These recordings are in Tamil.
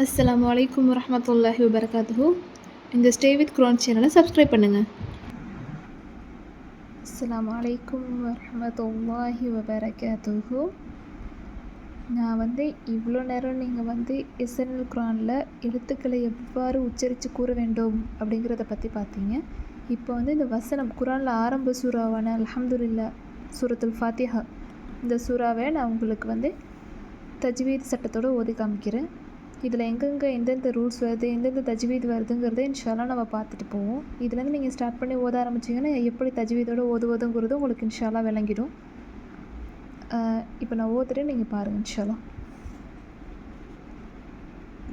அஸ்ஸலாமு அலைக்கும் வரஹ்மத்துல்லாஹி வபரகாத்துஹு. இந்த ஸ்டே வித் குர்ஆன் சேனலை சப்ஸ்கிரைப் பண்ணுங்கள். அஸ்ஸலாமு அலைக்கும் வரஹ்மத்துல்லாஹி வபரகாத்துஹு. நான் இவ்வளோ நேரம் நீங்கள் எஸ்என்எல் குர்ஆனில் எழுத்துக்களை எவ்வாறு உச்சரித்து கூற வேண்டும் அப்படிங்கிறத பற்றி பார்த்தீங்க. இப்போ இந்த வசனம் குர்ஆனில் ஆரம்ப சூறாவான அல்ஹம்துலில்லாஹ் சூரத்துல் ஃபாத்திஹா, இந்த சூறாவை நான் உங்களுக்கு தஜ்வீத் சட்டத்தோடு ஓதி காமிக்கிறேன். இதில் எங்கெங்கே எந்தெந்த ரூல்ஸ் வருது, எந்தெந்த தஜ்வீத் வருதுங்கிறத இன்ஷால்லா நம்ம பார்த்துட்டு போவோம். இதுலேருந்து நீங்கள் ஸ்டார்ட் பண்ணி ஓத ஆரம்பிச்சிங்கன்னா எப்படி தஜ்வீதோடு ஓதுவதுங்கிறது உங்களுக்கு இன்ஷால்லா விளங்கிடும். இப்போ நான் ஓதுறேன், நீங்கள் பாருங்கள் இன்ஷால்லா.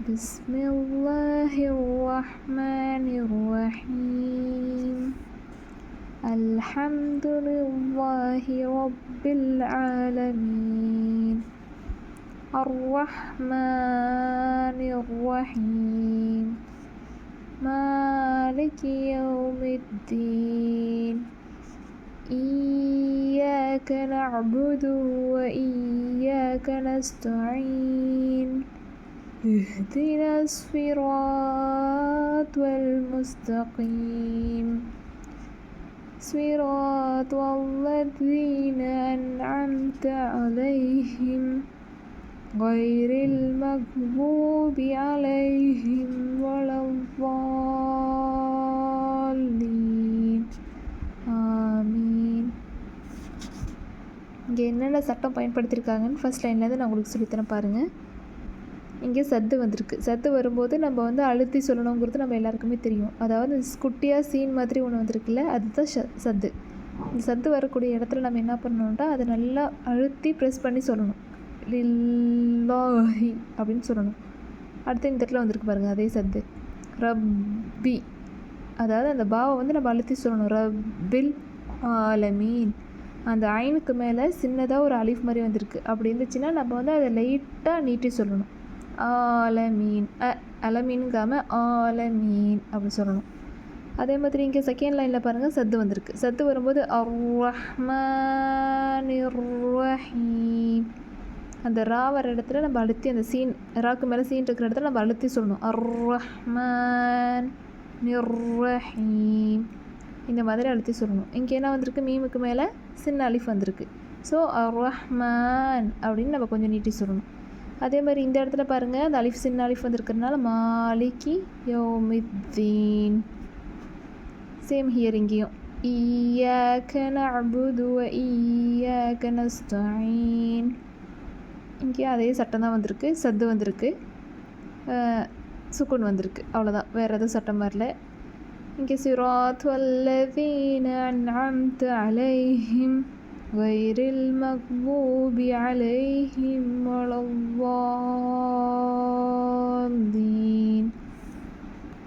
பிஸ்மில்லாஹிர் ரஹ்மானிர் ரஹீம். அல்ஹம்துலில்லாஹி ரப்பில் ஆலமீன். الرحمن الرحيم مالك يوم الدين إياك نعبد وإياك نستعين اهدنا الصراط المستقيم صراط الذين أنعمت عليهم غير المغضوب عليهم ولا الضالين ஆமீன். இங்கே என்னென்ன சட்டம் பயன்படுத்தியிருக்காங்கன்னு ஃபர்ஸ்ட் லைன்லேருந்து நான் உங்களுக்கு சொல்லித்தரேன் பாருங்கள். இங்கே சத்து வந்திருக்கு. சத்து வரும்போது நம்ம அழுத்தி சொல்லணுங்கிறது நம்ம எல்லாருக்குமே தெரியும். அதாவது குட்டியாக சீன் மாதிரி ஒன்று வந்திருக்குல்ல, அதுதான் சத்து. இந்த சத்து வரக்கூடிய இடத்துல நம்ம என்ன பண்ணணும்னா அதை நல்லா அழுத்தி ப்ரெஸ் பண்ணி சொல்லணும். லில்லாஹி அப்படின்னு சொல்லணும். அடுத்து இந்த இடத்துல வந்திருக்கு பாருங்கள், அதே சத்து. ரப்பி, அதாவது அந்த பாவை நம்ம அழுத்தி சொல்லணும். ரப்பில் ஆலமீன். அந்த ஐனுக்கு மேலே சின்னதாக ஒரு அலிஃப் மாதிரி வந்திருக்கு. அப்படி இருந்துச்சுன்னா நம்ம அதை லைட்டாக நீட்டி சொல்லணும். ஆலமீன், அலமீனுங்காமல் ஆலமீன் அப்படி சொல்லணும். அதே மாதிரி இங்கே செகண்ட் லைனில் பாருங்கள், சத்து வந்திருக்கு. சத்து வரும்போது அர்-ரஹ்மானிர் ரஹீம். அந்த ரா வர இடத்துல நம்ம அழுத்தி, அந்த சீன் ராக்கு மேலே சீன் இருக்கிற இடத்துல நம்ம அழுத்தி சொல்லணும். அர்-ரஹ்மான் நிர்-ரஹீம் இந்த மாதிரி அழுத்தி சொல்லணும். இங்கே என்ன வந்திருக்கு, மீமுக்கு மேலே சின்ன அலிஃப் வந்திருக்கு. ஸோ அர்-ரஹ்மான் அப்படின்னு நம்ம கொஞ்சம் நீட்டி சொல்லணும். அதே மாதிரி இந்த இடத்துல பாருங்கள், அந்த அலிஃப் சின்ன அலிஃப் வந்திருக்கிறதுனால மாலிகி யௌமித்தீன். சேம் ஹியர் இங்கேயும் இய்யாக நஅபுது வ இய்யாக நஸ்தஈன். இங்கேயும் அதே சட்டம் தான் வந்திருக்கு. சத்து வந்திருக்கு, சுக்குன் வந்திருக்கு, அவ்வளோதான். வேறு எதுவும் சட்டம் வரல. இங்கே சிராத் வல்லதீன அன்அம்த அலைஹிம் கைரில் மக்தூபி அலைஹிம் வலல்லாலீன்.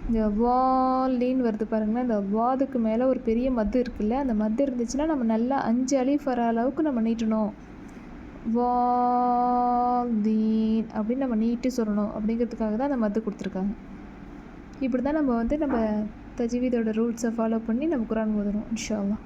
இந்த வாலின்னு வருது பாருங்களேன். இந்த வாதுக்கு மேலே ஒரு பெரிய மத்து இருக்குல்ல, அந்த மத்து இருந்துச்சுன்னா நம்ம நல்லா 5 அலிஃப் வர அளவுக்கு நம்ம நீட்டணும். வாதீன் அப்படின்னு நம்ம நீட்டி சொல்லணும். அப்படிங்கிறதுக்காக தான் அந்த மத்து கொடுத்துருக்காங்க. இப்படி தான் நம்ம நம்ம தஜ்வீதோட ரூல்ஸை ஃபாலோ பண்ணி நம்ம குர்ஆன் ஓதணும் இன்ஷா அல்லாஹ்.